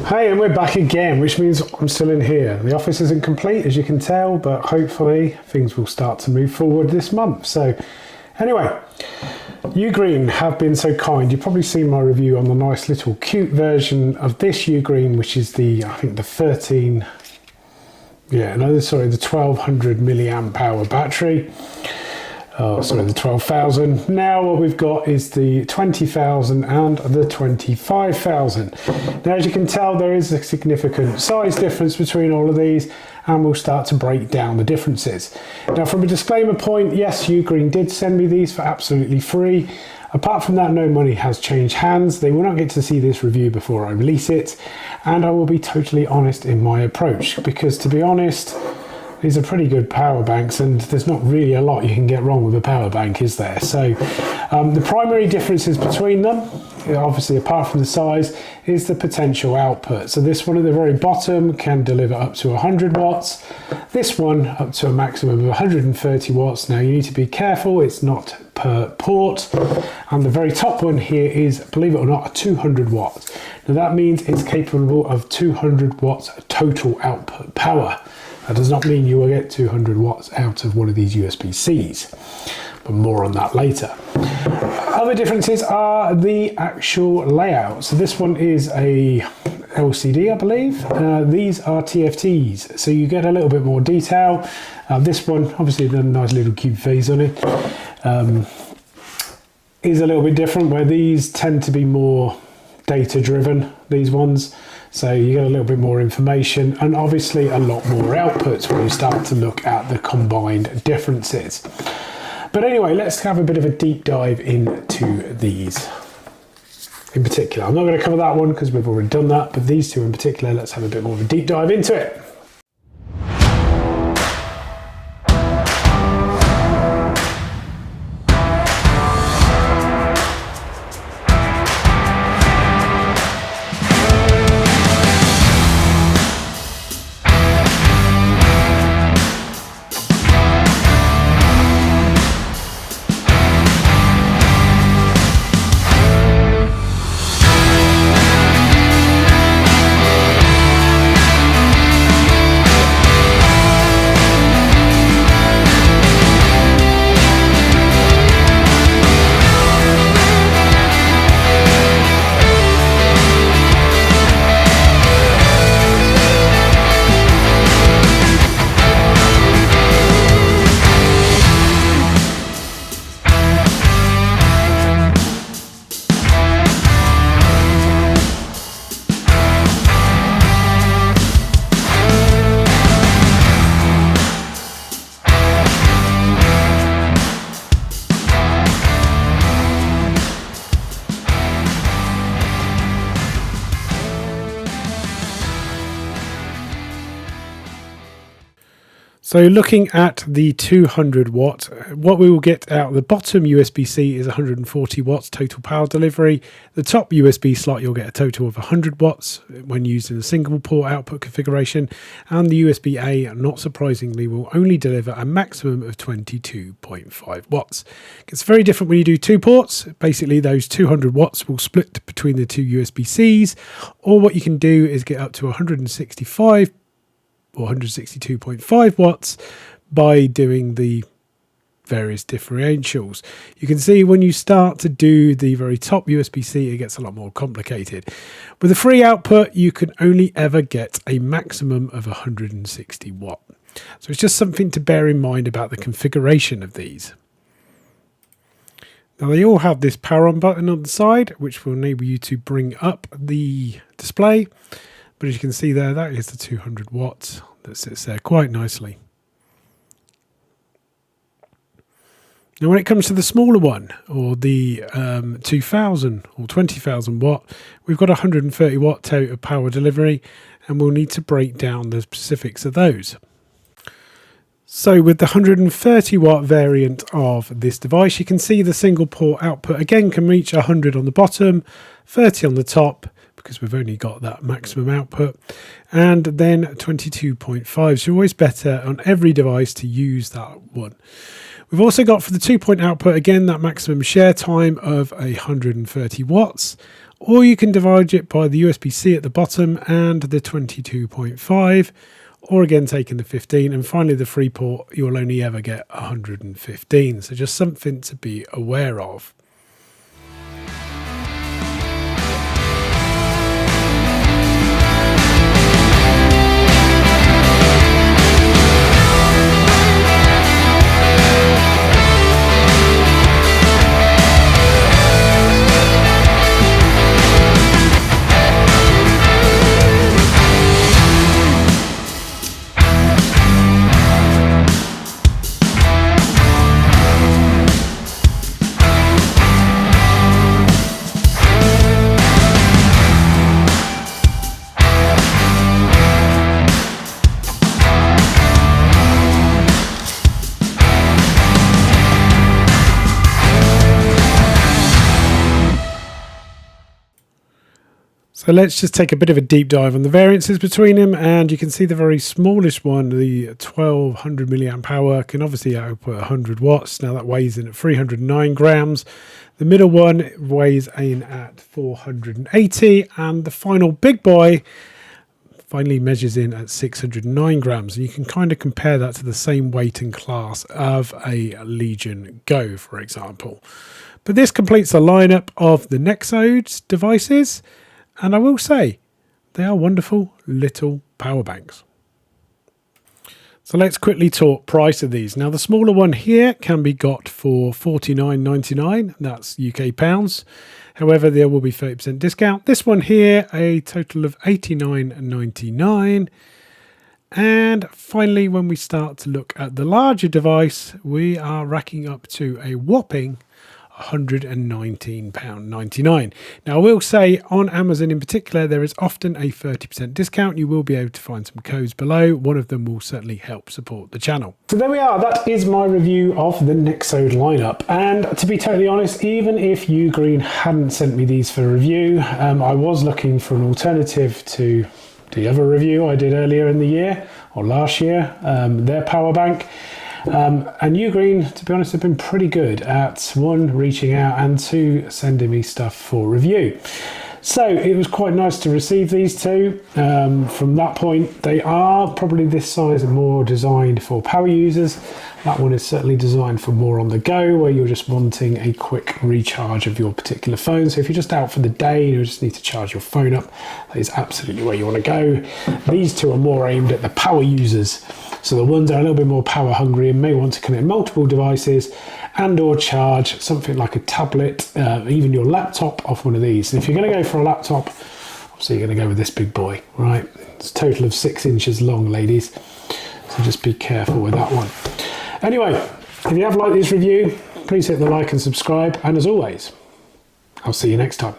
Hey, and we're back again, which means I'm still in here. The office isn't complete, as you can tell, but hopefully things will start to move forward this month. So anyway, UGreen have been so kind. You've probably seen my review on the nice little cute version of this UGreen, which is the, I think the 1200 milliamp hour battery. Oh, sorry, the 12,000. Now what we've got is the 20,000 and the 25,000. Now, as you can tell, there is a significant size difference between all of these, and we'll start to break down the differences. Now, from a disclaimer point, yes, UGreen did send me these for absolutely free. Apart from that, no money has changed hands. They will not get to see this review before I release it, and I will be totally honest in my approach, because to be honest, these are pretty good power banks, and there's not really a lot you can get wrong with a power bank, is there? So the primary differences between them, obviously apart from the size, is the potential output. So this one at the very bottom can deliver up to 100 watts. This one up to a maximum of 130 watts. Now you need to be careful, it's not per port. And the very top one here is, believe it or not, a 200 watts. Now that means it's capable of 200 watts total output power. That does not mean you will get 200 watts out of one of these USB-Cs, but more on that later. Other differences are the actual layout. So this one is a LCD, I believe. These are TFTs, so you get a little bit more detail. This one, obviously, the nice little cube face on it, is a little bit different, where these tend to be more data-driven, these ones. So you get a little bit more information and obviously a lot more outputs when you start to look at the combined differences. But anyway, let's have a bit of a deep dive into these in particular. I'm not going to cover that one because we've already done that, but these two in particular, let's have a bit more of a deep dive into it. So looking at the 200 watt, what we will get out the bottom USB-C is 140 watts total power delivery. The top USB slot, you'll get a total of 100 watts when used in a single port output configuration. And the USB-A, not surprisingly, will only deliver a maximum of 22.5 watts. It's very different when you do two ports. Basically, those 200 watts will split between the two USB-Cs. Or what you can do is get up to 165 or 162.5 watts by doing the various differentials. You can see when you start to do the very top USB-C, it gets a lot more complicated. With a free output, you can only ever get a maximum of 160 watt. So it's just something to bear in mind about the configuration of these. Now they all have this power on button on the side, which will enable you to bring up the display. But as you can see there, that is the 200 watts that sits there quite nicely. Now when it comes to the smaller one, or the 2000 or 20,000 watt, we've got 130 watt total power delivery, and we'll need to break down the specifics of those. So with the 130 watt variant of this device, you can see the single port output again can reach 100 on the bottom, 30 on the top, because we've only got that maximum output, and then 22.5. So always better on every device to use that one. We've also got for the 2-point output, again, that maximum share time of 130 watts. or you can divide it by the USB-C at the bottom and the 22.5, or again taking the 15, and finally the 3 port, you'll only ever get 115. So just something to be aware of. So let's just take a bit of a deep dive on the variances between them, and you can see the very smallest one, the 1200 milliamp hour, can obviously output 100 watts. Now that weighs in at 309 grams. The middle one weighs in at 480, and the final big boy finally measures in at 609 grams. And you can kind of compare that to the same weight and class of a Legion Go, for example. But this completes the lineup of the Nexode devices. And I will say, they are wonderful little power banks. So let's quickly talk price of these. Now the smaller one here can be got for $49.99, that's UK pounds. However, there will be 30% discount. This one here, a total of $89.99. And finally, when we start to look at the larger device, we are racking up to a whopping £119.99. Now I will say on Amazon in particular there is often a 30% discount. You will be able to find some codes below. One of them will certainly help support the channel. So there we are, that is my review of the Nexode lineup, and to be totally honest, even if UGreen hadn't sent me these for review, I was looking for an alternative to the other review I did earlier in the year or last year, their power bank. And UGreen, to be honest, have been pretty good at one, reaching out, and two, sending me stuff for review. So it was quite nice to receive these two. From that point, they are probably this size and more designed for power users. That one is certainly designed for more on the go, where you're just wanting a quick recharge of your particular phone. So if you're just out for the day and you just need to charge your phone up, that is absolutely where you want to go. These two are more aimed at the power users. So the ones that are a little bit more power hungry and may want to connect multiple devices and or charge something like a tablet, even your laptop off one of these. And if you're going to go for a laptop, obviously you're going to go with this big boy, right? It's a total of 6 inches long, ladies. So just be careful with that one. Anyway, if you have liked this review, please hit the like and subscribe. And as always, I'll see you next time.